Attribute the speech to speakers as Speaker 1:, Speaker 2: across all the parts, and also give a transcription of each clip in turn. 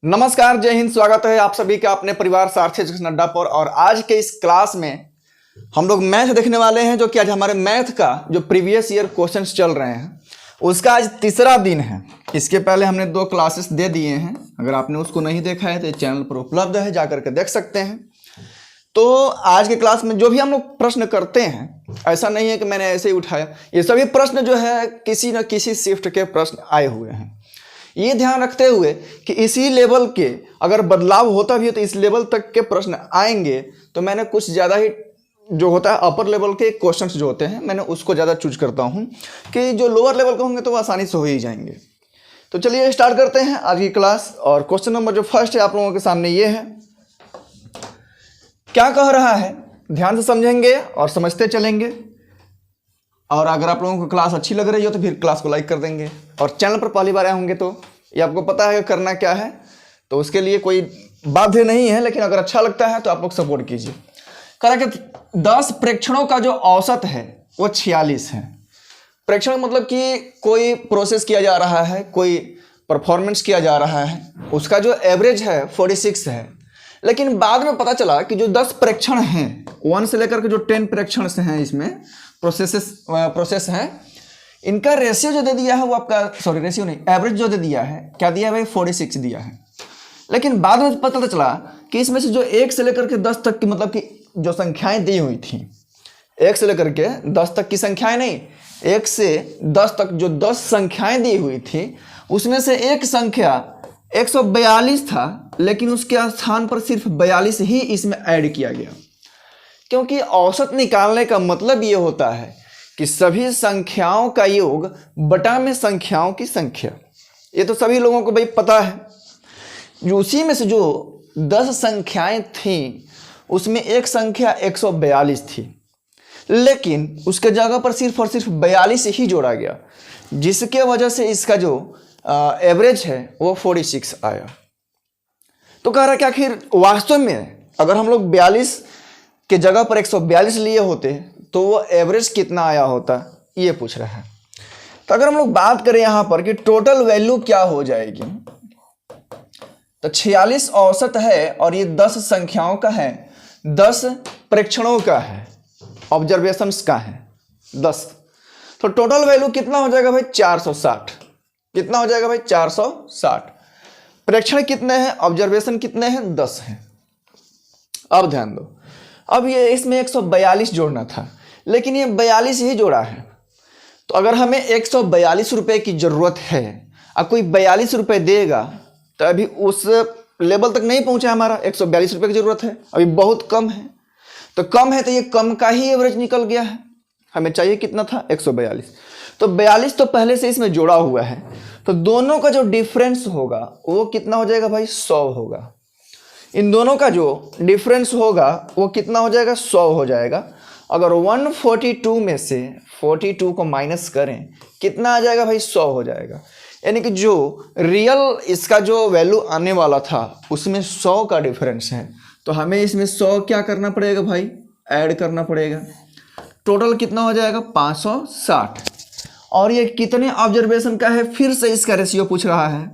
Speaker 1: नमस्कार, जय हिंद। स्वागत है आप सभी का अपने परिवार सारथी एजुकेशन अड्डा पर। और आज के इस क्लास में हम लोग मैथ देखने वाले हैं, जो कि आज हमारे मैथ का जो प्रीवियस ईयर क्वेश्चंस चल रहे हैं उसका आज तीसरा दिन है। इसके पहले हमने 2 क्लासेस दे दिए हैं। अगर आपने उसको नहीं देखा है तो चैनल पर उपलब्ध है, जाकर के देख सकते हैं। तो आज के क्लास में जो भी हम लोग प्रश्न करते हैं, ऐसा नहीं है कि मैंने ऐसे ही उठाया, ये सभी प्रश्न जो है किसी न किसी शिफ्ट के प्रश्न आए हुए हैं। ये ध्यान रखते हुए कि इसी लेवल के अगर बदलाव होता भी है तो इस लेवल तक के प्रश्न आएंगे, तो मैंने कुछ ज़्यादा ही जो होता है अपर लेवल के क्वेश्चंस जो होते हैं मैंने उसको ज़्यादा चूज करता हूँ कि जो लोअर लेवल के होंगे तो वो आसानी से हो ही जाएंगे। तो चलिए स्टार्ट करते हैं आज की क्लास। और क्वेश्चन नंबर जो फर्स्ट है आप लोगों के सामने ये है। क्या कह रहा है, ध्यान से समझेंगे और समझते चलेंगे। और अगर आप लोगों को क्लास अच्छी लग रही हो तो फिर क्लास को लाइक कर देंगे। और चैनल पर पहली बार आए होंगे तो ये आपको पता है करना क्या है, तो उसके लिए कोई बाध्य नहीं है, लेकिन अगर अच्छा लगता है तो आप लोग सपोर्ट कीजिए। कह रहा कि 10 प्रेक्षणों का जो औसत है वो 46 है। प्रेक्षण मतलब कि कोई प्रोसेस किया जा रहा है, कोई परफॉर्मेंस किया जा रहा है, उसका जो एवरेज है 46 है। लेकिन बाद में पता चला कि जो 10 प्रेक्षण हैं, 1 से लेकर के जो 10 प्रेक्षण से हैं, इसमें प्रोसेस है, इनका रेशियो जो दे दिया है वो आपका रेशियो नहीं, एवरेज जो दे दिया है, क्या दिया है भाई 46 दिया है। लेकिन बाद में पता चला कि इसमें से जो 1 से लेकर के 10 तक की मतलब कि जो संख्याएं दी हुई थी, 1 से लेकर के 10 तक की संख्याएं नहीं, 1 से 10 तक जो 10 संख्याएं दी हुई थी उसमें से एक संख्या 142 था, लेकिन उसके स्थान पर सिर्फ 42 ही इसमें ऐड किया गया। क्योंकि औसत निकालने का मतलब ये होता है कि सभी संख्याओं का योग बटा में संख्याओं की संख्या। ये तो सभी लोगों को भाई पता है। जो उसी में से जो 10 संख्याएं थीं उसमें एक संख्या 142 थी, लेकिन उसके जगह पर सिर्फ और सिर्फ 42 ही जोड़ा गया, जिसके वजह से इसका जो एवरेज है वो 46 आया। तो कह रहा है कि आखिर वास्तव में अगर हम लोग 42 के जगह पर 142 लिए होते तो वो एवरेज कितना आया होता, ये पूछ रहा है। तो अगर हम लोग बात करें यहाँ पर कि टोटल वैल्यू क्या हो जाएगी, तो 46 औसत है और ये 10 संख्याओं का है, 10 प्रेक्षणों का है, ऑब्जर्वेशंस का है 10। तो टोटल वैल्यू कितना हो जाएगा भाई 460। कितना हो जाएगा भाई 460। प्रेक्षण कितने हैं, ऑब्जर्वेशन कितने हैं, 10 हैं। अब ध्यान दो, अब ये इसमें 142 जोड़ना था, लेकिन ये 42 ही जोड़ा है। तो अगर हमें 142 रुपये की ज़रूरत है और कोई 42 रुपये देगा, तो अभी उस लेवल तक नहीं पहुंचा हमारा, 142 रुपये की ज़रूरत है, अभी बहुत कम है। तो कम है तो ये कम का ही एवरेज निकल गया है। हमें चाहिए कितना था 142, तो 42 तो पहले से इसमें जोड़ा हुआ है, तो दोनों का जो डिफरेंस होगा वो कितना हो जाएगा भाई 100 होगा। इन दोनों का जो डिफरेंस होगा वो कितना हो जाएगा 100 हो जाएगा। अगर 142 में से 42 को माइनस करें कितना आ जाएगा भाई 100 हो जाएगा। यानी कि जो रियल इसका जो वैल्यू आने वाला था उसमें 100 का डिफरेंस है, तो हमें इसमें 100 क्या करना पड़ेगा भाई, ऐड करना पड़ेगा। टोटल कितना हो जाएगा 560। और ये कितने ऑब्जर्वेशन का है, फिर से इसका रेशियो पूछ रहा है,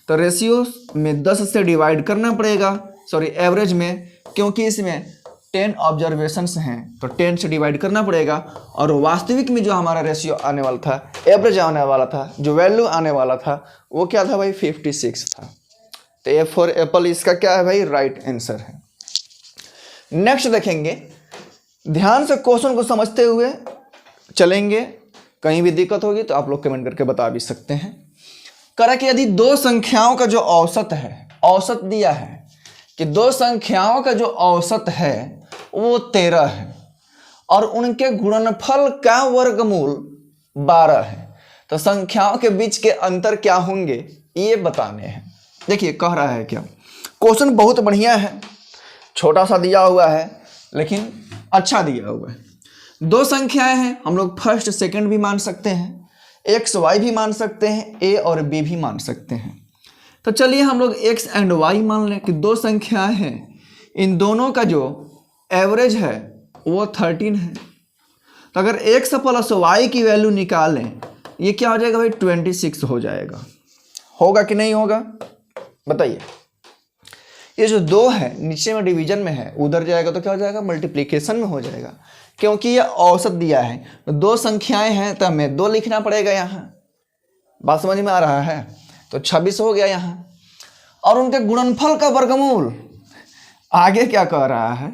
Speaker 1: तो रेशियो में 10 से डिवाइड करना पड़ेगा, एवरेज में, क्योंकि इसमें 10 ऑब्जर्वेशंस हैं तो 10 से डिवाइड करना पड़ेगा। और वास्तविक में जो हमारा रेशियो आने वाला था, एवरेज आने वाला था, जो वैल्यू आने वाला था वो क्या था भाई 56 था। तो ए फॉर एप्पल इसका क्या है भाई, राइट आंसर है। नेक्स्ट देखेंगे, ध्यान से क्वेश्चन को समझते हुए चलेंगे। कहीं भी दिक्कत होगी तो आप लोग कमेंट करके बता भी सकते हैं। करा कि यदि 2 संख्याओं का जो औसत है, औसत दिया है कि 2 संख्याओं का जो औसत है वो 13 है और उनके गुणनफल का वर्गमूल 12 है, तो संख्याओं के बीच के अंतर क्या होंगे ये बताने हैं। देखिए कह रहा है क्या, क्वेश्चन बहुत बढ़िया है, छोटा सा दिया हुआ है लेकिन अच्छा दिया हुआ है। 2 संख्याएं हैं, हम लोग फर्स्ट सेकंड भी मान सकते हैं, एक्स वाई भी मान सकते हैं, ए और बी भी मान सकते हैं। तो चलिए हम लोग x एंड y मान लें कि 2 संख्याएं हैं, इन दोनों का जो एवरेज है वो 13 है। तो अगर x प्लस y की वैल्यू निकालें, ये क्या हो जाएगा भाई 26 हो जाएगा। होगा कि नहीं होगा बताइए। ये जो 2 है नीचे में डिवीजन में है, उधर जाएगा तो क्या हो जाएगा, मल्टीप्लिकेशन में हो जाएगा, क्योंकि ये औसत दिया है। तो 2 संख्याएं हैं तो हमें 2 लिखना पड़ेगा यहाँ। बात समझ में आ रहा है? तो 26 हो गया यहाँ। और उनके गुणनफल का वर्गमूल, आगे क्या कह रहा है,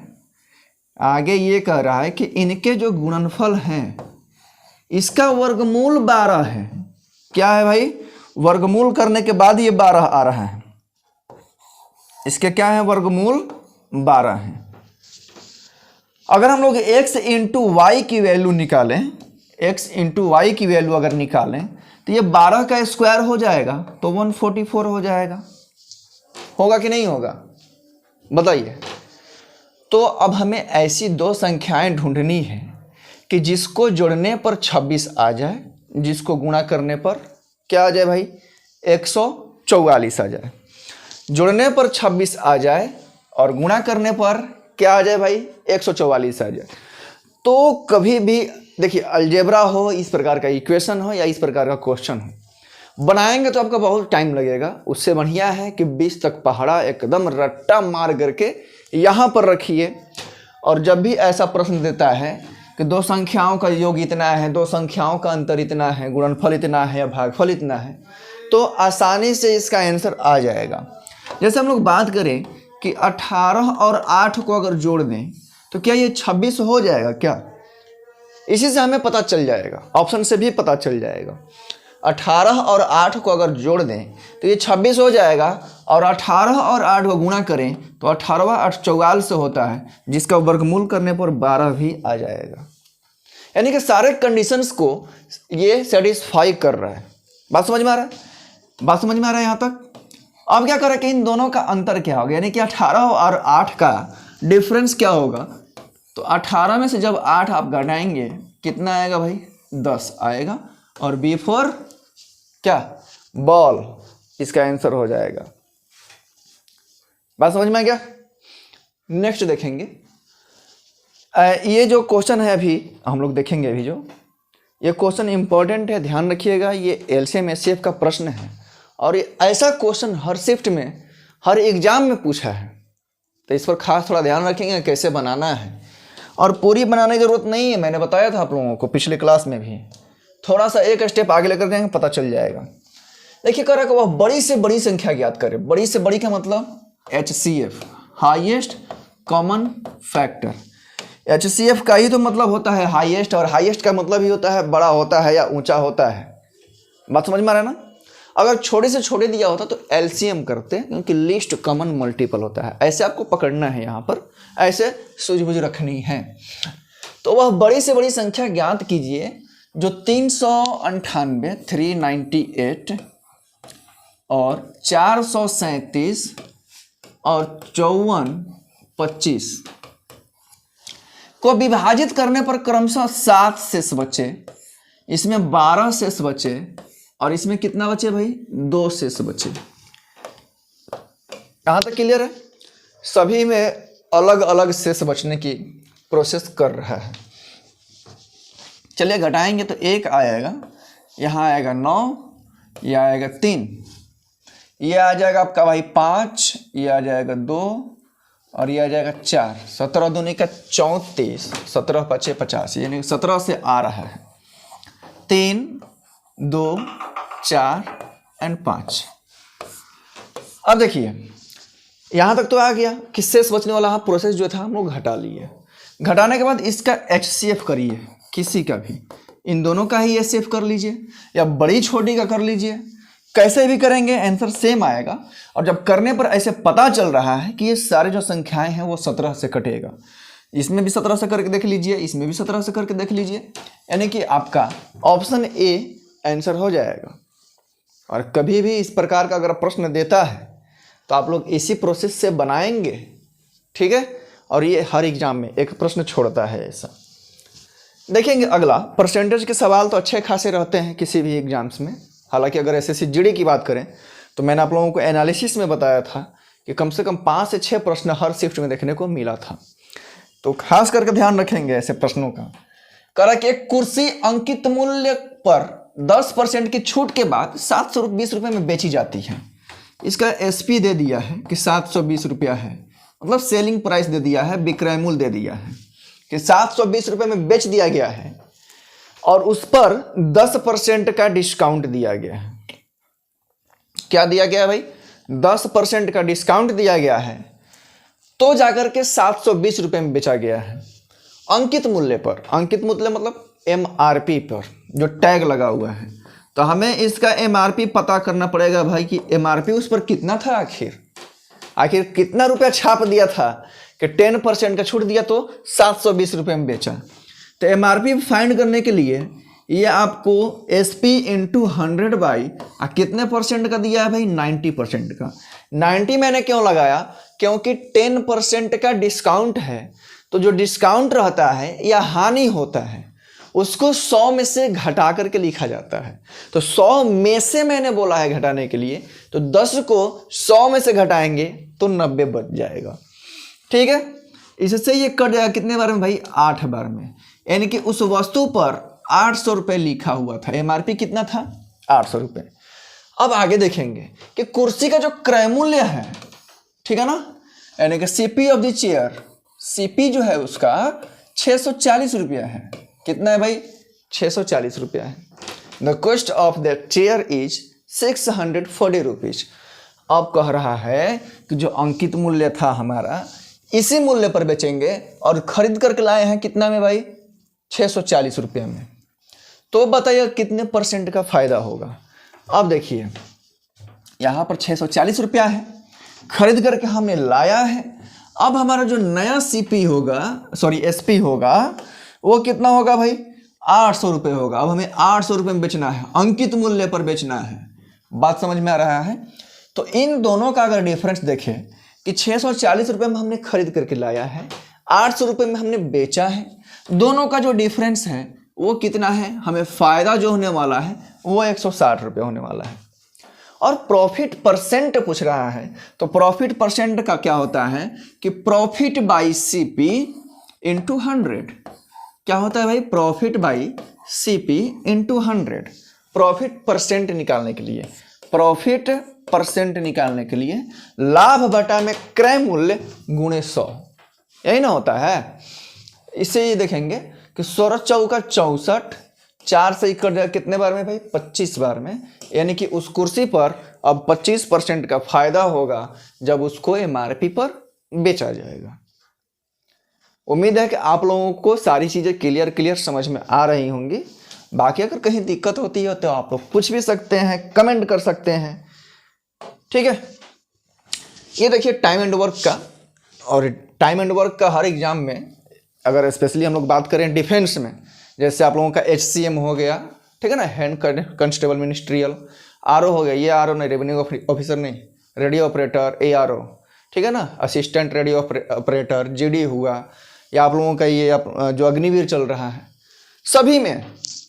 Speaker 1: आगे ये कह रहा है कि इनके जो गुणनफल हैं इसका वर्गमूल 12 है। क्या है भाई, वर्गमूल करने के बाद ये 12 आ रहा है। इसके क्या है, वर्गमूल 12 है। अगर हम लोग x इंटू वाई की वैल्यू निकालें, x इंटू वाई की वैल्यू अगर निकालें तो ये 12 का स्क्वायर हो जाएगा तो 144 हो जाएगा। होगा कि नहीं होगा, बताइए। तो अब हमें ऐसी 2 संख्याएं ढूंढनी है कि जिसको जोड़ने पर 26 आ जाए, जिसको गुणा करने पर क्या आ जाए भाई, 144 आ जाए। जोड़ने पर 26 आ जाए और गुणा करने पर क्या आ जाए भाई, 144 आ जाए। तो कभी भी देखिए, अलजेब्रा हो, इस प्रकार का इक्वेशन हो या इस प्रकार का क्वेश्चन हो, बनाएंगे तो आपका बहुत टाइम लगेगा। उससे बढ़िया है कि 20 तक पहाड़ा एकदम रट्टा मार करके यहाँ पर रखिए, और जब भी ऐसा प्रश्न देता है कि 2 संख्याओं का योग इतना है, 2 संख्याओं का अंतर इतना है, गुणनफल इतना है या भागफल इतना है, तो आसानी से इसका आंसर आ जाएगा। जैसे हम लोग बात करें कि 18 और 8 को अगर जोड़ दें तो क्या ये 26 हो जाएगा क्या, इसी से हमें पता चल जाएगा, ऑप्शन से भी पता चल जाएगा। 18 और 8 को अगर जोड़ दें तो ये 26 हो जाएगा, और 18 और 8 को गुणा करें तो 18 8 44 से होता है, जिसका वर्गमूल करने पर 12 भी आ जाएगा। यानी कि सारे कंडीशंस को ये सेटिस्फाई कर रहा है। बात समझ में आ रहा है, बात समझ में आ रहा है यहाँ तक। अब क्या करें कि इन दोनों का अंतर क्या होगा, यानी कि 18 और 8 का डिफरेंस क्या होगा। तो 18 में से जब 8 आप घटाएंगे कितना आएगा भाई, 10 आएगा, और B4 क्या, बॉल, इसका आंसर हो जाएगा। बात समझ में आ गया। नेक्स्ट देखेंगे, ये जो क्वेश्चन है अभी हम लोग देखेंगे, अभी जो ये क्वेश्चन इंपॉर्टेंट है, ध्यान रखिएगा। ये LCM SCF का प्रश्न है, और ये ऐसा क्वेश्चन हर शिफ्ट में, हर एग्जाम में पूछा है, तो इस पर खास थोड़ा ध्यान रखेंगे कैसे बनाना है। और पूरी बनाने की जरूरत नहीं है, मैंने बताया था आप लोगों को पिछले क्लास में भी, थोड़ा सा एक स्टेप आगे लेकर जाएंगे पता चल जाएगा। देखिए कह रहा है कि वह बड़ी से बड़ी संख्या ज्ञात करे। बड़ी से बड़ी का मतलब HCF, highest common factor. HCF का ही तो मतलब होता है हाईएस्ट, और हाईएस्ट का मतलब ही होता है बड़ा होता है या ऊंचा होता है। बात समझ में आ रहा है ना। अगर छोटे से छोटे दिया होता तो LCM करते, क्योंकि लीस्ट कॉमन मल्टीपल होता है। ऐसे आपको पकड़ना है, यहाँ पर ऐसे सूझबूझ रखनी है। तो वह बड़ी से बड़ी संख्या ज्ञात कीजिए जो 398, 398 और 437 और 54, 25 को विभाजित करने पर क्रमशः 7 शेष बचे, इसमें 12 शेष बचे, और इसमें कितना बचे भाई, 2 शेष बचे। यहाँ तक क्लियर है। सभी में अलग अलग शेष बचने की प्रोसेस कर रहा है। चलिए घटाएंगे तो 1 आएगा, यहाँ आएगा 9, ये आएगा 3, ये आ जाएगा आपका भाई 5, ये आ जाएगा 2, और ये आ जाएगा 4। 17 दूनी का 34, 17 पचे 50, यानी 17 से आ रहा है 3, 2, 4 और 5। अब देखिए यहाँ तक तो आ गया कि शेष बचने वाला प्रोसेस जो था हम लोग घटा लिए। घटाने के बाद इसका HCF करिए, किसी का भी, इन दोनों का ही HCF कर लीजिए या बड़ी छोटी का कर लीजिए, कैसे भी करेंगे आंसर सेम आएगा। और जब करने पर ऐसे पता चल रहा है कि ये सारे जो संख्याएं हैं वो 17 से कटेगा, इसमें भी 17 से करके देख लीजिए, इसमें भी 17 से करके देख लीजिए, यानी कि आपका ऑप्शन A आंसर हो जाएगा। और कभी भी इस प्रकार का अगर प्रश्न देता है तो आप लोग इसी प्रोसेस से बनाएंगे, ठीक है। और ये हर एग्जाम में एक प्रश्न छोड़ता है ऐसा। देखेंगे अगला, परसेंटेज के सवाल तो अच्छे खासे रहते हैं किसी भी एग्जाम्स में। हालांकि अगर SSC GD की बात करें तो मैंने आप लोगों को एनालिसिस में बताया था कि कम से कम 5 से 6 प्रश्न हर शिफ्ट में देखने को मिला था, तो खास करके ध्यान रखेंगे ऐसे प्रश्नों का। करा कि एक कुर्सी अंकित मूल्य पर 10% की छूट के बाद 720 रुपये में बेची जाती है, इसका एसपी दे दिया है कि 720 रुपया है, मतलब सेलिंग प्राइस दे दिया है, विक्रय मूल्य दे दिया है कि 720 रुपये में बेच दिया गया है और उस पर 10% का डिस्काउंट दिया गया है। क्या दिया गया भाई? 10% का डिस्काउंट दिया गया है, तो जाकर के 720 रुपये में बेचा गया है अंकित मूल्य पर। अंकित मूल्य मतलब एमआरपी पर जो टैग लगा हुआ है। तो हमें इसका एमआरपी पता करना पड़ेगा भाई कि एमआरपी उस पर कितना था, आखिर कितना रुपया छाप दिया था कि 10% का छूट दिया तो 720 रुपये में बेचा। तो एमआरपी फाइंड करने के लिए ये आपको एसपी इंटू 100 बाई कितने परसेंट का दिया है भाई? 90% का। 90 मैंने क्यों लगाया? क्योंकि 10% का डिस्काउंट है, तो जो डिस्काउंट रहता है या हानि होता है उसको 100 में से घटा करके लिखा जाता है। तो 100 में से मैंने बोला है घटाने के लिए, तो 10 को 100 में से घटाएंगे तो 90 बच जाएगा। ठीक है, इससे ये कट जाएगा कितने बार में भाई? 8 बार में। यानी कि उस वस्तु पर 800 रुपये लिखा हुआ था, एमआरपी कितना था? 800 रुपये। अब आगे देखेंगे कि कुर्सी का जो क्रय मूल्य है, ठीक है ना, यानी कि CP of the chair, CP जो है उसका 640 रुपया है। कितना है भाई? 640 रुपया है। The cost of the chair is 640 rupees. अब कह रहा है कि जो अंकित मूल्य था हमारा, इसी मूल्य पर बेचेंगे और खरीद करके लाए हैं कितना में भाई? 640 रुपये में। तो बताइए कितने परसेंट का फायदा होगा? अब देखिए यहाँ पर 640 रुपया है, खरीद करके हमने लाया है। अब हमारा जो नया सीपी होगा, सॉरी एसपी होगा, वो कितना होगा भाई? 800 रुपये होगा। अब हमें 800 रुपये में बेचना है, अंकित मूल्य पर बेचना है। बात समझ में आ रहा है? तो इन दोनों का अगर डिफरेंस देखें कि 640 रुपये में हमने खरीद करके लाया है, 800 रुपये में हमने बेचा है, दोनों का जो डिफरेंस है वो कितना है? हमें फायदा जो होने वाला है वो 160 रुपये होने वाला है। और प्रॉफिट परसेंट पूछ रहा है, तो प्रॉफिट परसेंट का क्या होता है कि प्रॉफिट बाई सीपी इंटू 100। क्या होता है भाई? Profit by CP into 100। Profit percent निकालने के लिए, प्रॉफिट परसेंट निकालने के लिए लाभ बटा में क्रय मूल्य गुणे 100, यही ना होता है। इससे ये देखेंगे कि 16 चौका 64, 4 से कट जाएगा कितने बार में भाई? 25 बार में। यानी कि उस कुर्सी पर अब 25% का फायदा होगा जब उसको एमआरपी पर बेचा जाएगा। उम्मीद है कि आप लोगों को सारी चीज़ें क्लियर समझ में आ रही होंगी। बाकी अगर कहीं दिक्कत होती है तो आप लोग पूछ भी सकते हैं, कमेंट कर सकते हैं। ठीक है, ये देखिए टाइम एंड वर्क का, और टाइम एंड वर्क का हर एग्जाम में, अगर स्पेशली हम लोग बात करें डिफेंस में, जैसे आप लोगों का HCM हो गया, ठीक है ना, हैंड कांस्टेबल मिनिस्ट्रियल, RO हो गया, ये RO नहीं, रेवेन्यू ऑफिसर नहीं, रेडियो ऑपरेटर ARO, ठीक है ना, असिस्टेंट रेडियो ऑपरेटर GD हुआ, या आप लोगों का ये जो अग्निवीर चल रहा है, सभी में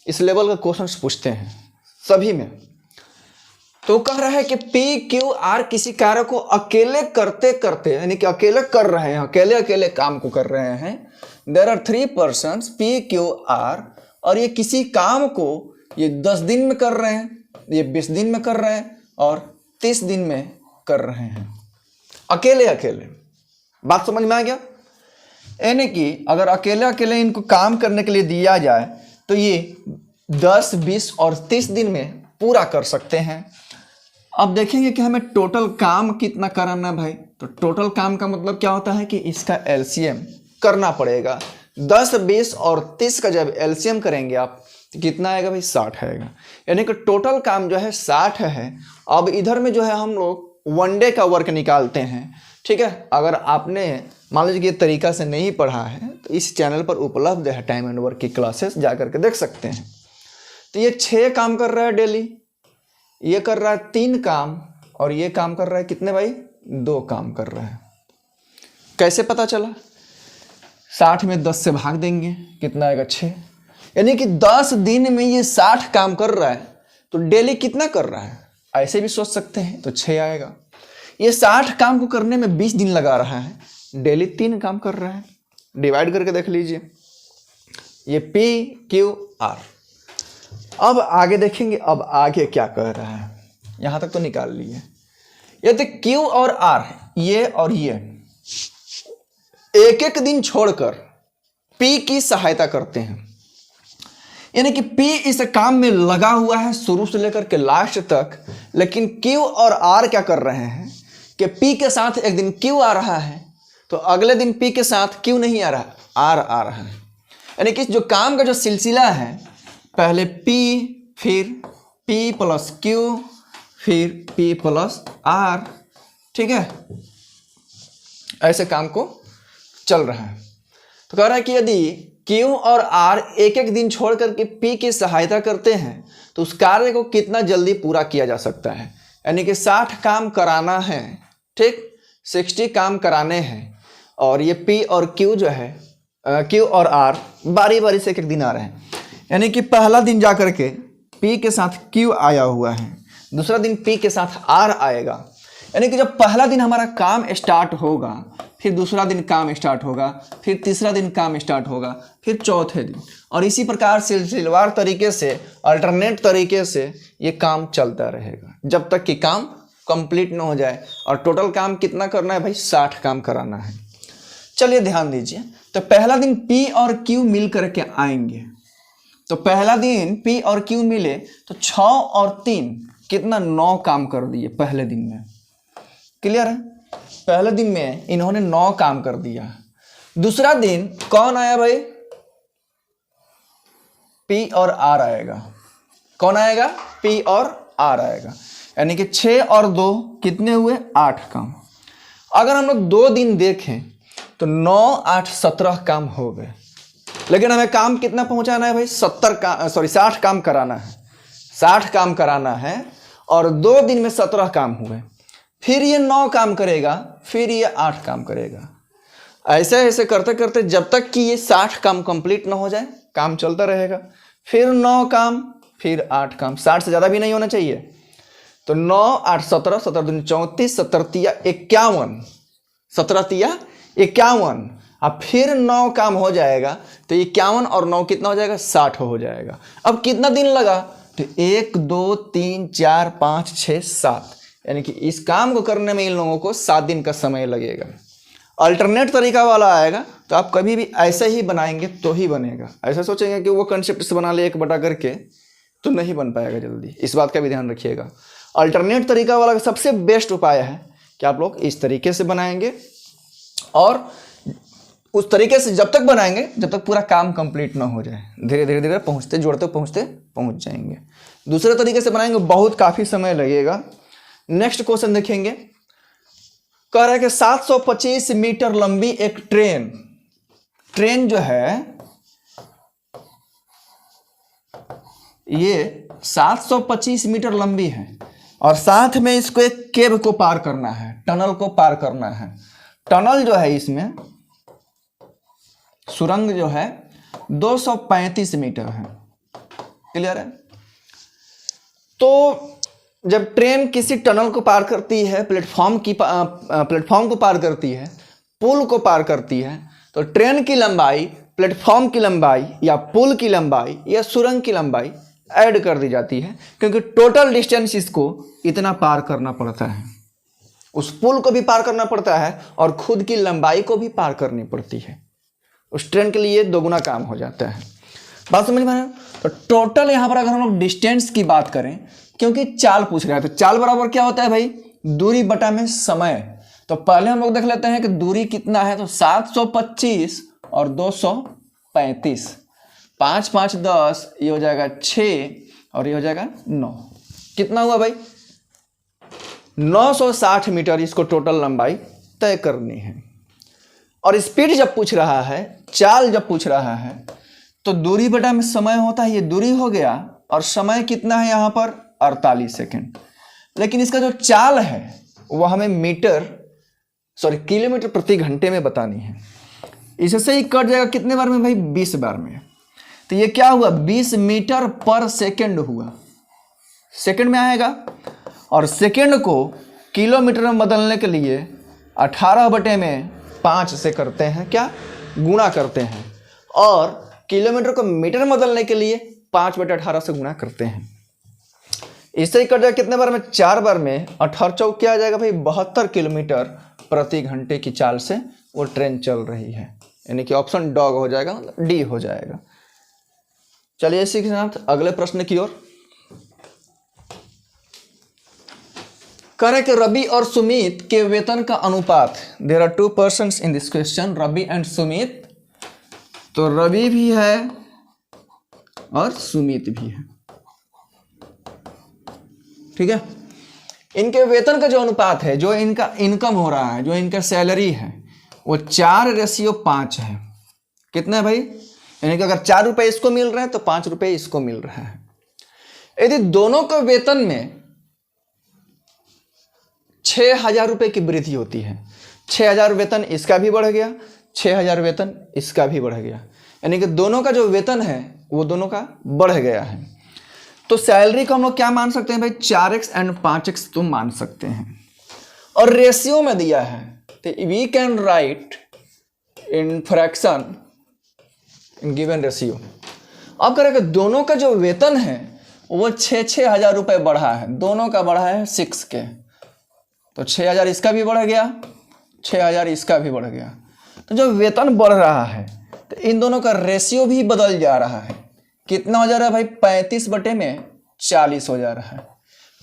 Speaker 1: इस लेवल का क्वेश्चंस पूछते हैं, सभी में। तो कह रहा है कि PQR किसी कार्य को अकेले करते करते, यानी कि अकेले कर रहे हैं, अकेले काम को कर रहे हैं। देयर आर 3 पर्सन्स PQR, और ये किसी काम को ये 10 दिन में कर रहे हैं, ये 20 दिन में कर रहे हैं और 30 दिन में कर रहे हैं, अकेले। बात समझ में आ गया? यानी कि अगर अकेले इनको काम करने के लिए दिया जाए तो ये 10, 20 और 30 दिन में पूरा कर सकते हैं। अब देखेंगे कि हमें टोटल काम कितना कराना है भाई। तो टोटल काम का मतलब क्या होता है कि इसका LCM करना पड़ेगा। 10, 20 और 30 का जब LCM करेंगे आप तो कितना आएगा भाई? 60 आएगा। यानी कि टोटल काम जो है 60 है। अब इधर में जो है हम लोग 1 डे का वर्क निकालते हैं। ठीक है, अगर आपने मान लीजिए ये तरीका से नहीं पढ़ा है तो इस चैनल पर उपलब्ध है टाइम एंड वर्क की क्लासेस, जा करके देख सकते हैं। तो ये 6 काम कर रहा है डेली, ये कर रहा है 3 काम, और ये काम कर रहा है कितने भाई? 2 काम कर रहा है। कैसे पता चला? 60 में 10 से भाग देंगे, कितना आएगा? 6। यानी कि 10 दिन में ये 60 काम कर रहा है, तो डेली कितना कर रहा है? ऐसे भी सोच सकते हैं, तो 6 आएगा। ये 60 काम को करने में 20 दिन लगा रहा है, डेली 3 काम कर रहा है। डिवाइड करके देख लीजिए, ये PQR। अब आगे देखेंगे, अब आगे क्या कह रहा है, यहाँ तक तो निकाल लिए। ये तो Q और R, ये और ये एक एक दिन छोड़कर P की सहायता करते हैं। यानी कि P इस काम में लगा हुआ है शुरू से लेकर के लास्ट तक, लेकिन Q और R क्या कर रहे हैं कि P के साथ एक दिन Q आ रहा है तो अगले दिन P के साथ Q नहीं आ रहा, R आ रहा है। यानी कि जो काम का जो सिलसिला है, पहले P, फिर P प्लस Q, फिर P प्लस R, ठीक है, ऐसे काम को चल रहा है। तो कह रहा है कि यदि Q और R एक एक दिन छोड़ करके P की सहायता करते हैं तो उस कार्य को कितना जल्दी पूरा किया जा सकता है। यानी कि 60 काम कराना है, ठीक, 60 काम कराने हैं, और ये P और Q जो है, Q और R बारी बारी से एक एक दिन आ रहे हैं। यानी कि पहला दिन जा करके P के साथ Q आया हुआ है, दूसरा दिन P के साथ R आएगा। यानी कि जब पहला दिन हमारा काम स्टार्ट होगा, फिर दूसरा दिन काम स्टार्ट होगा, फिर तीसरा दिन काम स्टार्ट होगा, फिर चौथे दिन, और इसी प्रकार सिलसिलेवार तरीके से, अल्टरनेट तरीके से ये काम चलता रहेगा जब तक कि काम कंप्लीट ना हो जाए। और टोटल काम कितना करना है भाई? 60 काम कराना है। चलिए ध्यान दीजिए, तो पहला दिन P और Q मिल करके आएंगे। तो पहला दिन P और Q मिले तो 6 और 3 कितना, 9 काम कर दिए पहले दिन में। क्लियर है? पहले दिन में इन्होंने 9 काम कर दिया। दूसरा दिन कौन आया भाई? P और R आएगा। कौन आएगा? P और R आएगा। यानी कि 6 और 2 कितने हुए? 8 काम। अगर हम लोग 2 दिन देखें तो 9, 8, 17 काम हो गए। लेकिन हमें काम कितना पहुंचाना है भाई? 60 काम कराना है। 60 काम कराना है और 2 दिन में 17 काम हुए। फिर ये 9 काम करेगा, फिर ये 8 काम करेगा। ऐसे ऐसे करते करते जब तक कि ये 60 काम कंप्लीट ना हो जाए, काम चलता रहेगा। फिर 9 काम, फिर 8 काम। 60 से ज़्यादा भी नहीं होना चाहिए। तो 9, 8, 17, 17 दूनी 34, 17 तिया 51, 17 तिया 51। अब फिर 9 काम हो जाएगा तो 51 और 9 कितना हो जाएगा? 60 हो जाएगा। अब कितना दिन लगा? तो 1, 2, 3, 4, 5, 6, 7, यानी कि इस काम को करने में इन लोगों को 7 दिन का समय लगेगा। अल्टरनेट तरीका वाला आएगा तो आप कभी भी ऐसे ही बनाएंगे तो ही बनेगा। ऐसा सोचेंगे कि वो कंसेप्ट से बना ले 1 बटा करके, तो नहीं बन पाएगा जल्दी। इस बात का भी ध्यान रखिएगा। अल्टरनेट तरीका वाला सबसे बेस्ट उपाय है कि आप लोग इस तरीके से बनाएंगे, और उस तरीके से जब तक बनाएंगे जब तक पूरा काम कंप्लीट ना हो जाए। धीरे धीरे धीरे पहुँचते जोड़ते पहुँच जाएंगे। दूसरे तरीके से बनाएंगे बहुत काफ़ी समय लगेगा। नेक्स्ट क्वेश्चन देखेंगे। कह रहा है कि 725 मीटर लंबी एक ट्रेन जो है, ये 725 मीटर लंबी है और साथ में इसको एक केव को पार करना है, टनल को पार करना है। टनल जो है, इसमें सुरंग जो है 235 मीटर है। क्लियर है? तो जब ट्रेन किसी टनल को पार करती है, प्लेटफॉर्म को पार करती है, पुल को पार करती है, तो ट्रेन की लंबाई, प्लेटफॉर्म की लंबाई या पुल की लंबाई या सुरंग की लंबाई ऐड कर दी जाती है, क्योंकि टोटल डिस्टेंस इसको इतना पार करना पड़ता है। उस पुल को भी पार करना पड़ता है और खुद की लंबाई को भी पार करनी पड़ती है। उस ट्रेन के लिए 2 गुना काम हो जाता है। बात समझ में आया? तो टोटल यहाँ पर अगर हम लोग डिस्टेंस की बात करें, क्योंकि चाल पूछ रहा है, तो चाल बराबर क्या होता है भाई? दूरी बटा में समय। तो पहले हम लोग देख लेते हैं कि दूरी कितना है। तो 725 और 235, 5, 5, 10, ये हो जाएगा 6 और ये हो जाएगा 9। कितना हुआ भाई? 960 मीटर इसको टोटल लंबाई तय करनी है। और स्पीड जब पूछ रहा है, चाल जब पूछ रहा है, तो दूरी बटा में समय होता है, ये दूरी हो गया, और समय कितना है यहाँ पर? 48 सेकेंड। लेकिन इसका जो चाल है वो हमें किलोमीटर प्रति घंटे में बतानी है। इससे ही कट जाएगा कितने बार में भाई? 20 बार में। तो ये क्या हुआ? 20 मीटर पर सेकेंड हुआ। सेकेंड में आएगा, और सेकेंड को किलोमीटर में बदलने के लिए 18/5 से करते हैं, क्या? गुणा करते हैं। और किलोमीटर को मीटर में बदलने के लिए 5/18 से गुणा करते हैं। इससे ही कट जाएगा कितने बार में, 4 बार में। 18 चौक क्या आ जाएगा भाई, 72 किलोमीटर प्रति घंटे की चाल से वो ट्रेन चल रही है, यानी कि ऑप्शन डॉग हो जाएगा, मतलब डी हो जाएगा। चलिए इसी के साथ अगले प्रश्न की ओर। कह रहे कि रवि और सुमित के वेतन का अनुपात, there are 2 persons in this question, Ravi and Sumit. तो रवि भी है और सुमित भी है, ठीक है। इनके वेतन का जो अनुपात है, जो इनका इनकम हो रहा है, जो इनका सैलरी है, वो 4:5 है। कितना है भाई, यानी कि अगर 4 रुपए इसको मिल रहे हैं तो 5 रुपए इसको मिल रहा है। यदि दोनों के वेतन में 6,000 रुपए की वृद्धि होती है, 6,000 वेतन इसका भी बढ़ गया, 6,000 वेतन इसका भी बढ़ गया, यानी कि दोनों का जो वेतन है वो दोनों का बढ़ गया है, तो सैलरी को हम लोग क्या मान सकते हैं भाई, 4x एंड 5x तो मान सकते हैं। और रेशियो में दिया है तो we can write in fraction in given ratio. अब करें कि दोनों का जो वेतन है वो 6,000 रुपए बढ़ा है, दोनों का बढ़ा है 6K, तो 6,000 इसका भी बढ़ गया, 6,000 इसका भी बढ़ गया। तो जो वेतन बढ़ रहा है तो इन दोनों का रेशियो भी बदल जा रहा है। कितना हो जा रहा है भाई, 35/40 हो जा रहा है।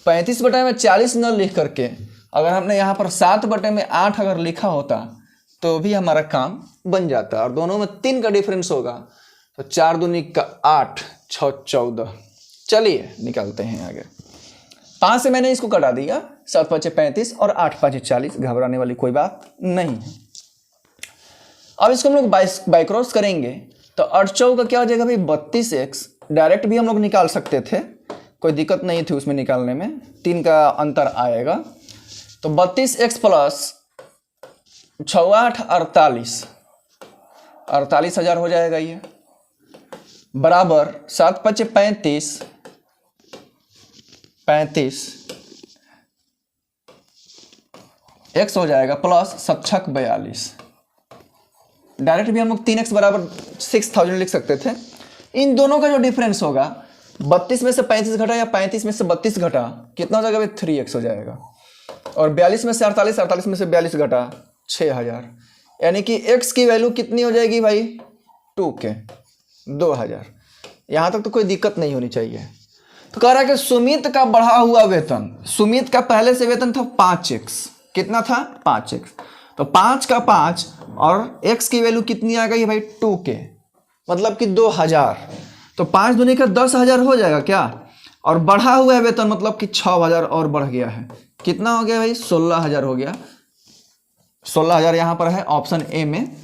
Speaker 1: 35/40 न लिख करके अगर हमने यहाँ पर 7/8 अगर लिखा होता तो भी हमारा काम बन जाता, और दोनों में 3 का डिफरेंस होगा, तो 4 दूनी का 8, 6 14। चलिए निकालते हैं आगे। 5 से मैंने इसको कटा दिया, 7×5 35 और 8×5 40, घबराने वाली कोई बात नहीं है। अब इसको हम लोग बाय क्रॉस करेंगे तो 8 चौक का क्या हो जाएगा भाई, 32x। डायरेक्ट भी हम लोग निकाल सकते थे, कोई दिक्कत नहीं थी उसमें निकालने में, 3 का अंतर आएगा। तो 32x प्लस 6 8 48, 48,000 हो जाएगा ये, बराबर 7×5 35, 35 x हो जाएगा, प्लस 7×6 42। डायरेक्ट भी हम लोग 3x बराबर 6,000 लिख सकते थे। इन दोनों का जो डिफरेंस होगा, 32 में से 35 घटा या 35 में से 32 घटा, कितना हो जाएगा भाई, 3x हो जाएगा। और 42 में से 48, 48 में से 42 घटा, 6,000, यानी कि x की वैल्यू कितनी हो जाएगी भाई, 2K, 2,000। यहाँ तक तो कोई दिक्कत नहीं होनी चाहिए। तो कह रहा है कि सुमित का बढ़ा हुआ वेतन, सुमित का पहले से वेतन था 5x, कितना था, 5x, तो 5 का 5 और x की वैल्यू कितनी आ गई भाई, 2K, मतलब कि 2,000। तो 5 दूनी का 10,000 हो जाएगा क्या, और बढ़ा हुआ है वेतन मतलब कि 6,000 और बढ़ गया है, कितना हो गया भाई, 16,000 हो गया। 16,000 यहाँ पर है ऑप्शन ए में,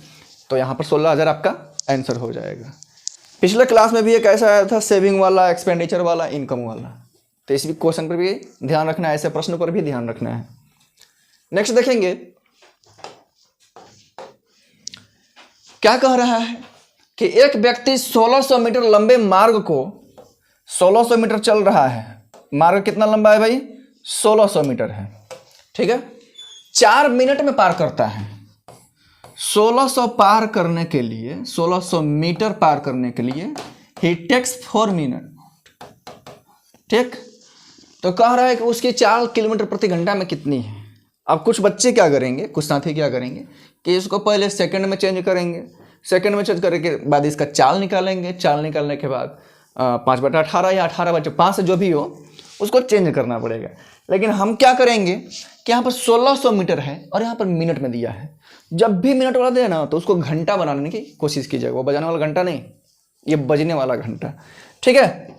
Speaker 1: तो यहाँ पर 16,000 आपका आंसर हो जाएगा। पिछले क्लास में भी एक ऐसा आया था, सेविंग वाला, एक्सपेंडिचर वाला, इनकम वाला, तो इस क्वेश्चन पर भी ध्यान रखना है, ऐसे प्रश्न पर भी ध्यान रखना है। नेक्स्ट देखेंगे क्या कह रहा है कि एक व्यक्ति 1600 मीटर लंबे मार्ग को 1600 मीटर चल रहा है। मार्ग कितना लंबा है भाई, 1600 मीटर है, ठीक है, 4 मिनट में पार करता है। 1600 पार करने के लिए, 1600 मीटर पार करने के लिए ही टेक्स 4 मिनट, ठीक। तो कह रहा है कि उसकी 4 किलोमीटर प्रति घंटा में कितनी है। अब कुछ बच्चे क्या करेंगे, कुछ साथी क्या करेंगे कि इसको पहले सेकंड में चेंज करेंगे, सेकंड में चेंज करने के बाद इसका चाल निकालेंगे, चाल निकालने के बाद 5/18 या 18/5 जो भी हो उसको चेंज करना पड़ेगा। लेकिन हम क्या करेंगे कि यहाँ पर 1600 मीटर है और यहाँ पर मिनट में दिया है। जब भी मिनट वाला दे ना तो उसको घंटा बनाने की कोशिश कीजिएगा, वो बजाने वाला घंटा नहीं, ये बजने वाला घंटा, ठीक है।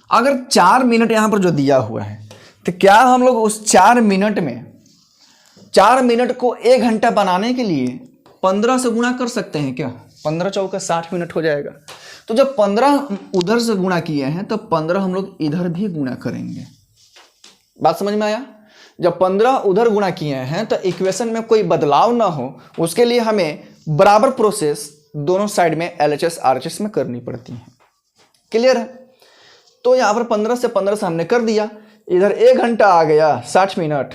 Speaker 1: अगर 4 मिनट यहाँ पर जो दिया हुआ है तो क्या हम लोग उस 4 मिनट में, 4 मिनट को 1 घंटा बनाने के लिए 15 से गुणा कर सकते हैं क्या, 15 चौका 60 मिनट हो जाएगा। तो जब 15 उधर से गुणा किए हैं तो 15 हम लोग इधर भी गुणा करेंगे। बात समझ में आया। जब 15 उधर गुणा किए हैं तो इक्वेशन में कोई बदलाव ना हो, उसके लिए हमें बराबर प्रोसेस दोनों साइड में LHS RHS में करनी पड़ती है। क्लियर है। तो यहाँ पर 15 से 15 से हमने कर दिया, इधर 1 घंटा आ गया 60 मिनट,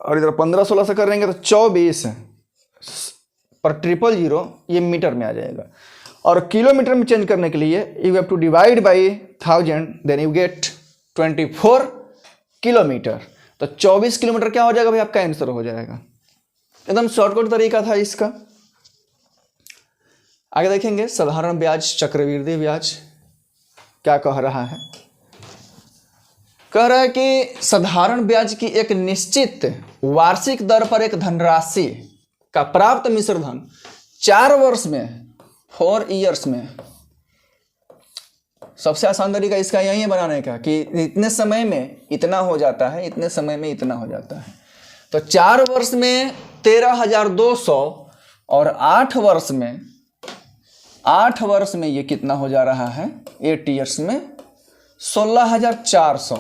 Speaker 1: और इधर 15-16 से करेंगे तो 24 पर 000 ये मीटर में आ जाएगा। और किलोमीटर में चेंज करने के लिए you have to divide by 1000, then you get 24 kilometre. तो 24 किलोमीटर क्या हो जाएगा भाई, आपका आंसर हो जाएगा। एकदम शॉर्टकट तरीका था इसका। आगे देखेंगे साधारण ब्याज चक्रवृद्धि ब्याज क्या कह रहा है। कह रहा है कि साधारण ब्याज की एक निश्चित वार्षिक दर पर एक धनराशि का प्राप्त मिश्र धन 4 वर्ष में 4 ईयर्स में, सबसे आसान तरीका इसका यही है बनाने का कि इतने समय में इतना हो जाता है, इतने समय में इतना हो जाता है। तो 4 वर्ष में 13,200 और 8 वर्ष में ये कितना हो जा रहा है, 8 ईयर्स में 16,400।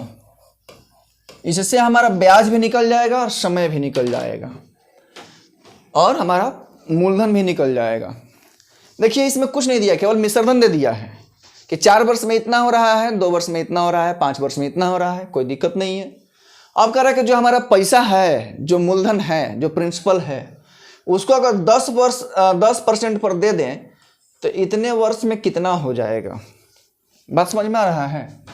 Speaker 1: इससे हमारा ब्याज भी निकल जाएगा और समय भी निकल जाएगा और हमारा मूलधन भी निकल जाएगा। देखिए इसमें कुछ नहीं दिया, केवल मिश्रधन दे दिया है कि 4 वर्ष में इतना हो रहा है, 2 वर्ष में इतना हो रहा है, 5 वर्ष में इतना हो रहा है, कोई दिक्कत नहीं है। अब कह रहा है कि जो हमारा पैसा है, जो मूलधन है, जो प्रिंसिपल है, उसको अगर 10% पर दे दें तो इतने वर्ष में कितना हो जाएगा। बात समझ में आ रहा है।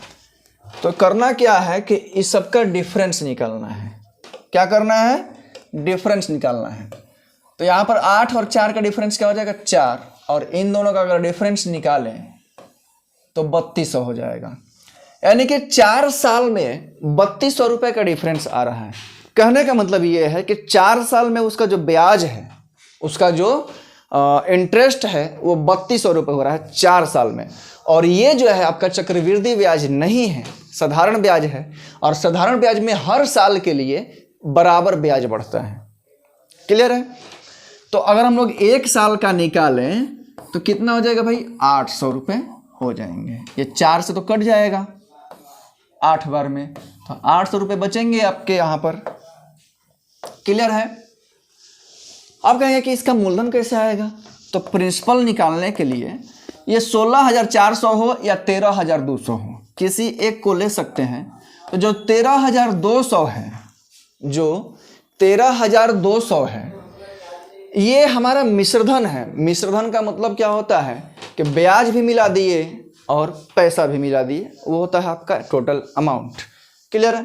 Speaker 1: तो करना क्या है कि इस सब का डिफरेंस निकालना है। क्या करना है, डिफरेंस निकालना है। तो यहाँ पर 8 और 4 का डिफरेंस क्या हो जाएगा, 4, और इन दोनों का अगर डिफरेंस निकालें तो 3200 हो जाएगा। यानी कि 4 साल में 3200 रुपये का डिफरेंस आ रहा है। कहने का मतलब ये है कि 4 साल में उसका जो ब्याज है, उसका जो इंटरेस्ट है वो 3200 रुपये हो रहा है 4 साल में। और ये जो है आपका चक्रवृद्धि ब्याज नहीं है, साधारण ब्याज है। और साधारण ब्याज में हर साल के लिए बराबर ब्याज बढ़ता है। क्लियर है। तो अगर हम लोग 1 साल का निकालें तो कितना हो जाएगा भाई, 800 रुपये हो जाएंगे। ये 4 से तो कट जाएगा 8 बार में, तो 800 रुपये बचेंगे आपके यहाँ पर। क्लियर है। अब कहेंगे कि इसका मूलधन कैसे आएगा। तो प्रिंसिपल निकालने के लिए ये 16,400 हो या 13,200 हो, किसी एक को ले सकते हैं। तो जो 13,200 है, जो 13,200 है, ये हमारा मिश्रधन है। मिश्रधन का मतलब क्या होता है कि ब्याज भी मिला दिए और पैसा भी मिला दिए, वो होता है आपका टोटल अमाउंट। क्लियर है।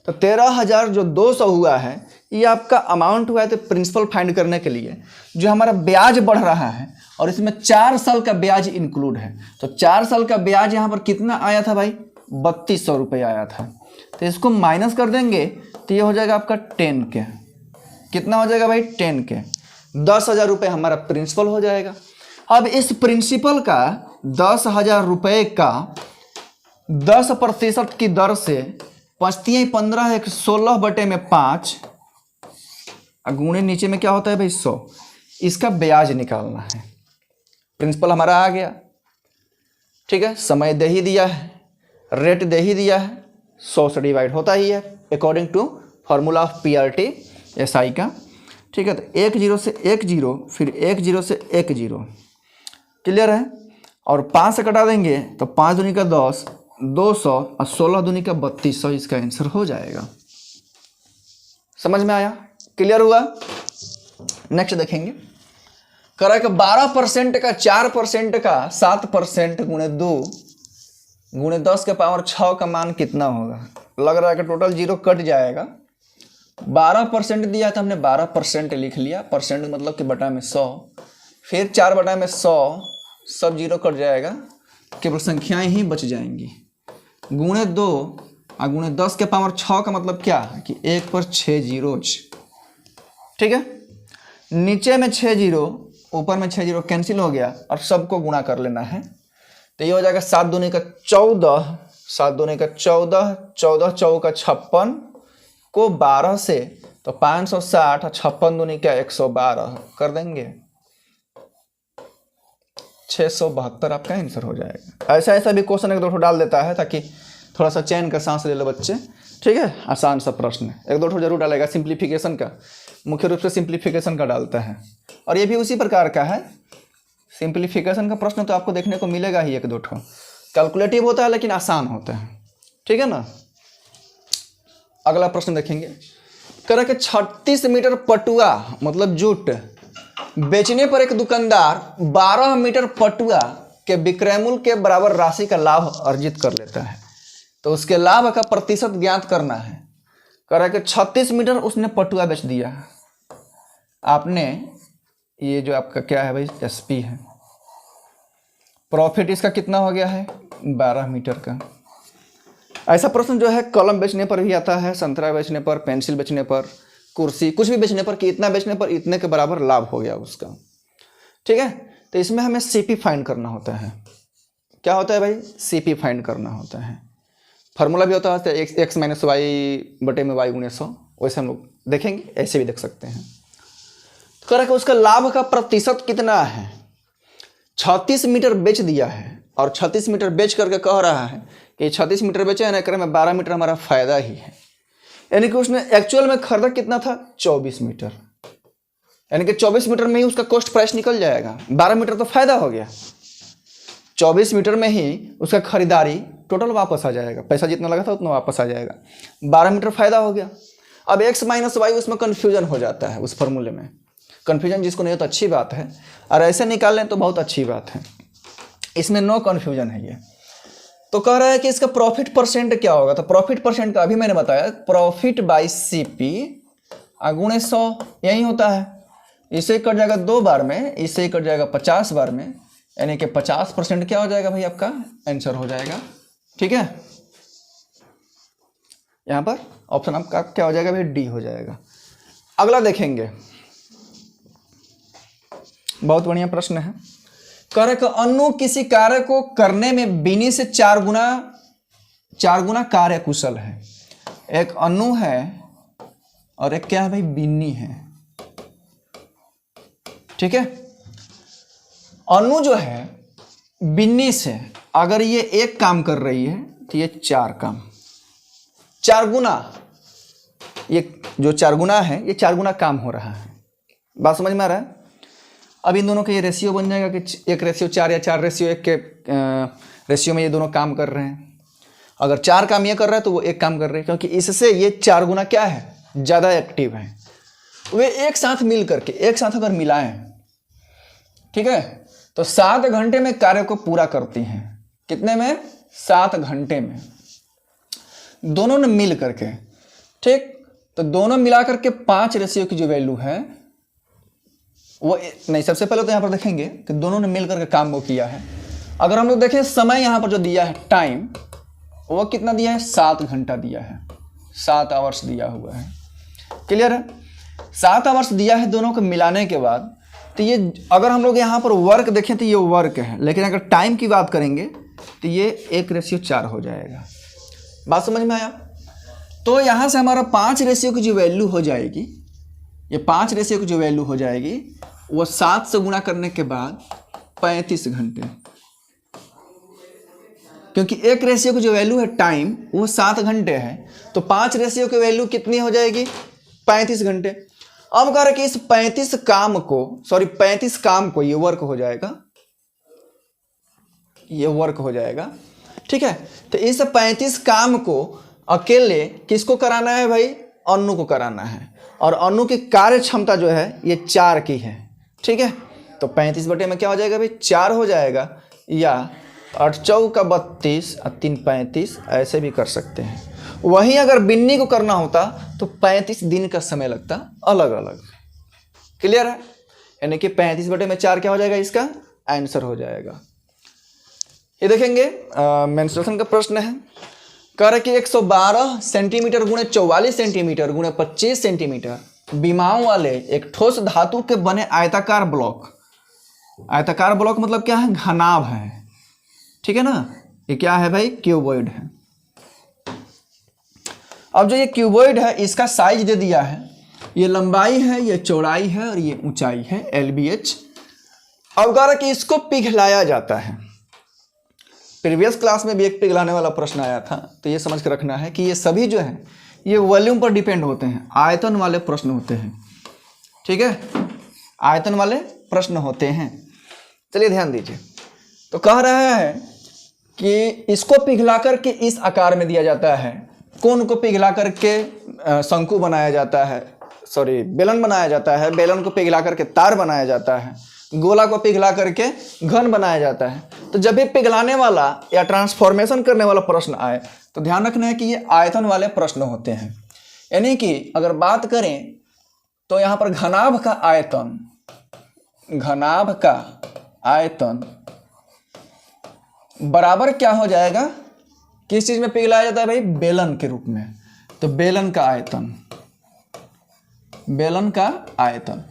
Speaker 1: तो 13,200 हुआ है, ये आपका अमाउंट हुआ है। तो प्रिंसिपल फाइंड करने के लिए जो हमारा ब्याज बढ़ रहा है और इसमें 4 साल का ब्याज इंक्लूड है, तो 4 साल का ब्याज यहाँ पर कितना आया था भाई, 3200 रुपये आया था। तो इसको माइनस कर देंगे तो ये हो जाएगा आपका 10 के। कितना हो जाएगा भाई, 10 के। 10,000 रुपये हमारा प्रिंसिपल हो जाएगा। अब इस प्रिंसिपल का 10,000 रुपये का 10% की दर से 5×15 = 16/5 गुणे नीचे में क्या होता है भाई, 100। इसका ब्याज निकालना है। प्रिंसिपल हमारा आ गया, ठीक है। समय दे ही दिया है, रेट दे ही दिया है, 100 से डिवाइड होता ही है according to formula of PRT SI का, ठीक है। तो 1 0 से 1 0, फिर 1 0 से 1 0। क्लियर है। और 5 से कटा देंगे तो 5 दूनी का 10, 200, और 16 दूनी का 3200, इसका आंसर हो जाएगा। समझ में आया, क्लियर हुआ। नेक्स्ट देखेंगे। कह रहा है कि 12% का 4% का 7% गुणे 2 गुणे 10 के पावर 6 का मान कितना होगा। लग रहा है कि टोटल 0 कट जाएगा। 12% दिया था हमने, 12% लिख लिया। परसेंट मतलब कि बटा में 100, फिर 4/100, सब 0 कट जाएगा, केवल संख्याएं ही बच जाएंगी। गुणे 2 और गुणे 10 के पावर 6 का मतलब क्या है कि 1 पर 6 जीरोज, ठीक है। नीचे में 6 0, ऊपर में 6 0 कैंसिल हो गया और सबको गुणा कर लेना है। तो ये हो जाएगा 7 दूनी का 14, 7 दूनी का 14, 14 चौका 56 को 12 से तो 560, और 56 दूनी का 112 कर देंगे, 672 आपका आंसर हो जाएगा। ऐसा भी क्वेश्चन एक दो डाल देता है ताकि थोड़ा सा चैन का सांस ले लो बच्चे, ठीक है। आसान सा प्रश्न एक दो जरूर डालेगा। सिंप्लीफिकेशन का, मुख्य रूप से सिंप्लीफिकेशन का डालता है, और ये भी उसी प्रकार का है। सिंप्लीफिकेशन का प्रश्न तो आपको देखने को मिलेगा ही 1-2 ठो। कैलकुलेटिव होता है लेकिन आसान होता है, ठीक है ना। अगला प्रश्न देखेंगे। कह रहा है कि 36 मीटर पटुआ मतलब जूट बेचने पर एक दुकानदार 12 मीटर पटुआ के विक्रय मूल्य के बराबर राशि का लाभ अर्जित कर लेता है। तो तो उसके लाभ का प्रतिशत ज्ञात करना है। कह रहा है कि 36 मीटर उसने पटुआ बेच दिया, आपने ये जो आपका क्या है भाई एसपी है, प्रॉफिट इसका कितना हो गया है 12 मीटर का। ऐसा प्रश्न जो है कलम बेचने पर भी आता है, संतरा बेचने पर, पेंसिल बेचने पर, कुर्सी, कुछ भी बेचने पर कि इतना बेचने पर इतने के बराबर लाभ हो गया उसका। ठीक है, तो इसमें हमें सीपी फाइंड करना होता है। क्या होता है भाई, सीपी फाइंड करना होता है। फार्मूला भी होता है एक्स माइनस वाई बटे में वाई गुणे 100, वैसे हम लोग देखेंगे, ऐसे भी देख सकते हैं। तो कह रहा है कि उसका लाभ का प्रतिशत कितना है, 36 मीटर बेच दिया है और 36 मीटर बेच करके कह रहा है कि 36 मीटर बेचे है ना, करे में 12 मीटर हमारा फायदा ही है। यानी कि उसने एक्चुअल में खरीदा कितना था 24 मीटर, यानी कि 24 मीटर में ही उसका कॉस्ट प्राइस निकल जाएगा। 12 मीटर तो फायदा हो गया, 24 मीटर में ही उसका खरीदारी टोटल वापस आ जाएगा, पैसा जितना लगा था उतना वापस आ जाएगा, 12 मीटर फायदा हो गया। अब एक्स माइनस वाई उसमें कन्फ्यूजन हो जाता है, उस फॉर्मूले में कन्फ्यूजन जिसको नहीं हो तो अच्छी बात है, और ऐसे निकाल लें तो बहुत अच्छी बात है, इसमें नो कन्फ्यूजन है ये। तो कह रहा है कि इसका प्रॉफिट परसेंट क्या होगा, तो प्रॉफिट परसेंट का अभी मैंने बताया प्रॉफिट बाई सीपी गुणे 100 यही होता है। इसे कट जाएगा 2 बार में, इसे कट जाएगा 50 बार में, यानी कि 50% क्या हो जाएगा भाई आपका आंसर हो जाएगा। ठीक है, यहां पर ऑप्शन आपका क्या हो जाएगा भाई डी हो जाएगा। अगला देखेंगे, बहुत बढ़िया प्रश्न है। कह रहे कि अनु किसी कार्य को करने में बिन्नी से 4 गुना कार्य कुशल है। एक अनु है और एक क्या है भाई बिन्नी है। ठीक है, अनु जो है बिन्नी से अगर ये एक काम कर रही है तो ये 4 काम, 4 गुना, ये जो 4 गुना है ये 4 गुना काम हो रहा है। बात समझ में आ रहा है। अब इन दोनों का ये रेशियो बन जाएगा कि 1:4 या 4:1 के रेशियो में ये दोनों काम कर रहे हैं। अगर 4 काम ये कर रहा है तो वो 1 काम कर रहे हैं, क्योंकि इससे ये 4 गुना क्या है ज़्यादा एक्टिव है। वे एक साथ मिल करके, एक साथ अगर मिलाएं, ठीक है, तो 7 घंटे में कार्य को पूरा करती हैं। कितने में 7 घंटे में, दोनों ने मिल करके। ठीक, तो दोनों मिला करके 5 रेशियो की जो वैल्यू है वो नहीं, सबसे पहले तो यहाँ पर देखेंगे कि दोनों ने मिलकर के काम वो किया है। अगर हम लोग देखें समय यहाँ पर जो दिया है टाइम, वो कितना दिया है 7 घंटा दिया है, 7 आवर्स दिया हुआ है। क्लियर है, 7 आवर्स दिया है दोनों को मिलाने के बाद। तो ये अगर हम लोग यहाँ पर वर्क देखें तो ये वर्क है, लेकिन अगर टाइम की बात करेंगे तो ये 1:4 हो जाएगा। बात समझ में आया। तो यहाँ से हमारा 5 रेशियो की जो वैल्यू हो जाएगी, ये 5 रेशियो की जो वैल्यू हो जाएगी वो 7 से गुना करने के बाद 35 घंटे, क्योंकि 1 रेशियो की जो वैल्यू है टाइम वो 7 घंटे है, तो 5 रेशियो की वैल्यू कितनी हो जाएगी 35 घंटे। अब कह रहे कि इस 35 काम को ये वर्क हो जाएगा, ये वर्क हो जाएगा। ठीक है, तो इस 35 काम को अकेले किसको कराना है भाई, अनु को कराना है, और अनु की कार्य क्षमता जो है ये 4 की है। ठीक है, तो 35 बटे में क्या हो जाएगा भाई 4 हो जाएगा, या 8 चौका 32 और 3 35 ऐसे भी कर सकते हैं। वहीं अगर बिन्नी को करना होता तो 35 दिन का समय लगता अलग अलग। क्लियर है, यानी कि 35 बटे में 4 क्या हो जाएगा, इसका आंसर हो जाएगा। ये देखेंगे मेंस्ट्रुएशन का प्रश्न है। कह रहे कि 112 सेंटीमीटर गुणे 44 सेंटीमीटर गुणे 25 सेंटीमीटर विमाओं वाले एक ठोस धातु के बने आयताकार ब्लॉक, आयताकार ब्लॉक मतलब क्या है घनाभ है। ठीक है ना, ये क्या है भाई क्यूबॉइड है। अब जो ये क्यूबॉइड है इसका साइज दे दिया है, ये लंबाई है, ये चौड़ाई है और ये ऊंचाई है LBH। अब कह रहा कि इसको पिघलाया जाता है। प्रीवियस क्लास में भी एक पिघलाने वाला प्रश्न आया था, तो ये समझ के रखना है कि ये सभी जो है ये वॉल्यूम पर डिपेंड होते हैं, आयतन वाले प्रश्न होते हैं। ठीक है, आयतन वाले प्रश्न होते हैं। चलिए ध्यान दीजिए। तो कह रहा है कि इसको पिघला करके इस आकार में दिया जाता है, कोन को पिघला करके शंकु बनाया जाता है, बेलन बनाया जाता है, बेलन को पिघला करके तार बनाया जाता है, गोला को पिघला करके घन बनाया जाता है। तो जब भी पिघलाने वाला या ट्रांसफॉर्मेशन करने वाला प्रश्न आए तो ध्यान रखना है कि ये आयतन वाले प्रश्न होते हैं। यानी कि अगर बात करें तो यहाँ पर घनाभ का आयतन बराबर क्या हो जाएगा, किस चीज में पिघलाया जाता है भाई, बेलन के रूप में। तो बेलन का आयतन।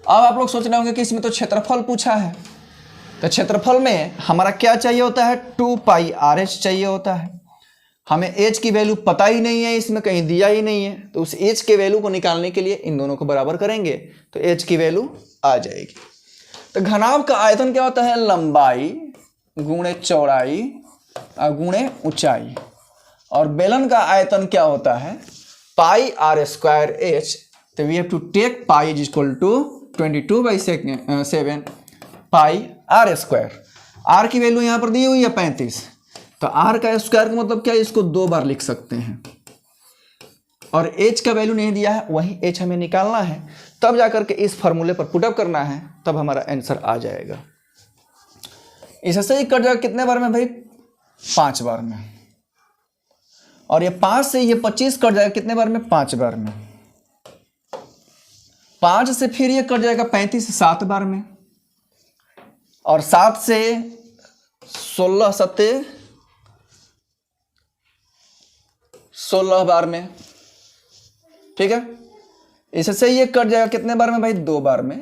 Speaker 1: अब आप लोग सोच रहे होंगे कि इसमें तो क्षेत्रफल पूछा है, तो क्षेत्रफल में हमारा क्या चाहिए होता है, 2πr(h) चाहिए होता है। हमें h की वैल्यू पता ही नहीं है, इसमें कहीं दिया ही नहीं है, तो उस h के वैल्यू को निकालने के लिए इन दोनों को बराबर करेंगे तो h की वैल्यू आ जाएगी। तो घनाभ का आयतन क्या होता है, लंबाई गुणे चौड़ाई गुणे ऊंचाई। और बेलन का आयतन क्या होता है, πr²h। तो we have to take pi is equal to 22/7 πr²। r की वैल्यू यहाँ पर दी हुई है 35, तो r का स्क्वायर का मतलब क्या है, इसको 2 बार लिख सकते हैं। और h का वैल्यू नहीं दिया है, वही h हमें निकालना है, तब जाकर के इस फॉर्मूले पर पुटअप करना है, तब हमारा आंसर आ जाएगा। इससे ही कट जाएगा कितने बार में भाई, 5 बार में। और ये 5 से ये 25 कट जाएगा कितने बार में, 5 बार में। 5 से फिर ये कट जाएगा 35 7 बार में। और 7 से 16 सत्ते 16 बार में, ठीक है। इससे ये कट जाएगा कितने बार में भाई, 2 बार में।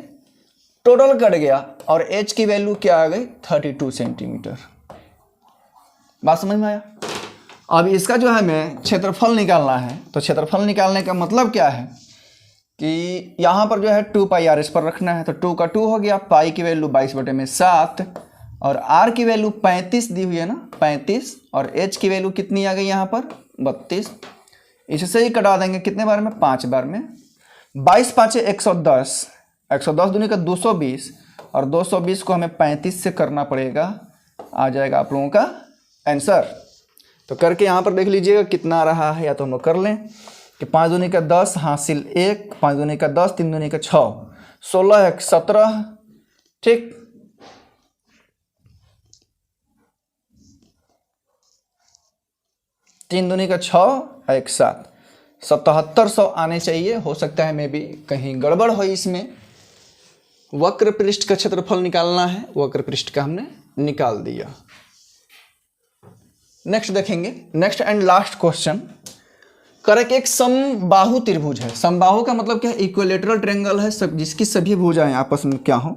Speaker 1: टोटल कट गया और h की वैल्यू क्या आ गई, 32 सेंटीमीटर। बात समझ में आया। अब इसका जो है हमें क्षेत्रफल निकालना है, तो क्षेत्रफल निकालने का मतलब क्या है कि यहाँ पर जो है 2πr(h) पर रखना है, तो 2 का 2 हो गया, पाई की वैल्यू 22/7 और r की वैल्यू 35 दी हुई है ना, 35, और h की वैल्यू कितनी आ गई यहाँ पर, 32। इससे ही कटा देंगे कितने बार में, 5 बार में। 22 5 110, 110 दूनी का 220, और 220 को हमें 35 से करना पड़ेगा, आ जाएगा आप लोगों का आंसर। तो करके यहाँ पर देख लीजिएगा कितना आ रहा है, या तो हम लोग कर लें कि 5 दूनी का 10 हासिल 1, 5 दूनी का 10, 3 दूनी का 6, 16 1 17, ठीक। तीन दूनी का 6 1 7, 7700 आने चाहिए। हो सकता है मे भी कहीं गड़बड़ हो इसमें। वक्र पृष्ठ का क्षेत्रफल निकालना है, वक्र पृष्ठ का हमने निकाल दिया। नेक्स्ट देखेंगे, next and last question. Correct, एक समबाहु त्रिभुज है। समबाहु का मतलब क्या है, इक्विलेटरल ट्रायंगल है, सब जिसकी सभी भुजाएं आपस में क्या हो,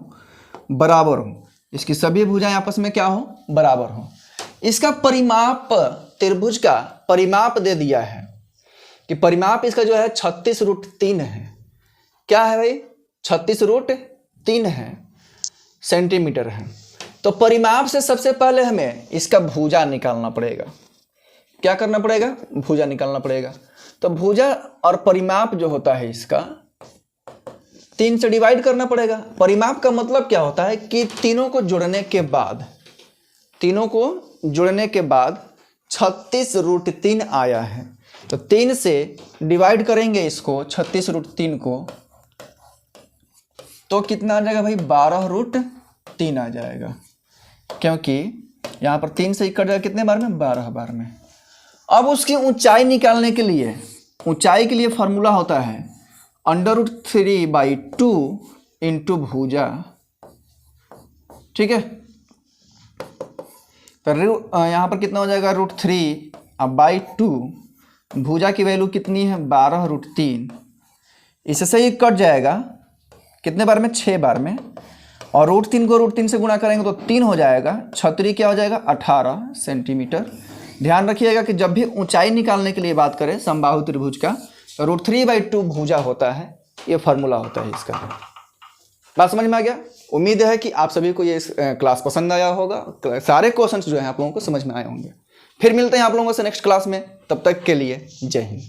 Speaker 1: बराबर हो। इसकी सभी भुजाएं आपस में क्या हो, बराबर हो। इसका परिमाप, त्रिभुज का परिमाप दे दिया है कि परिमाप इसका जो है 36√3 है। क्या है भाई, 36√3 है, सेंटीमीटर है। तो परिमाप से सबसे पहले हमें इसका भुजा निकालना पड़ेगा। क्या करना पड़ेगा, भुजा निकालना पड़ेगा। तो भुजा और परिमाप जो होता है इसका 3 से डिवाइड करना पड़ेगा। परिमाप का मतलब क्या होता है कि तीनों को जोड़ने के बाद 36√3 आया है, तो 3 से डिवाइड करेंगे इसको 36√3 को, तो कितना आ जाएगा भाई, 12√3 आ जाएगा, क्योंकि यहाँ पर 3 से कट जाएगा कितने बार में, 12 बार में। अब उसकी ऊंचाई निकालने के लिए, ऊंचाई के लिए फॉर्मूला होता है √3/2 इंटू भुजा, ठीक है। तो यहाँ पर कितना हो जाएगा, √3/2, भुजा की वैल्यू कितनी है, 12√3। इससे ही कट जाएगा कितने बार में, 6 बार में। और √3 को √3 से गुणा करेंगे तो 3 हो जाएगा, 36 क्या हो जाएगा, 18 सेंटीमीटर। ध्यान रखिएगा कि जब भी ऊंचाई निकालने के लिए बात करें समबाहु त्रिभुज का, तो √3/2 भुजा होता है, ये फार्मूला होता है इसका। बात समझ में आ गया। उम्मीद है कि आप सभी को ये क्लास पसंद आया होगा, सारे क्वेश्चंस जो हैं आप लोगों को समझ में आए होंगे। फिर मिलते हैं आप लोगों से नेक्स्ट क्लास में, तब तक के लिए जय हिंद।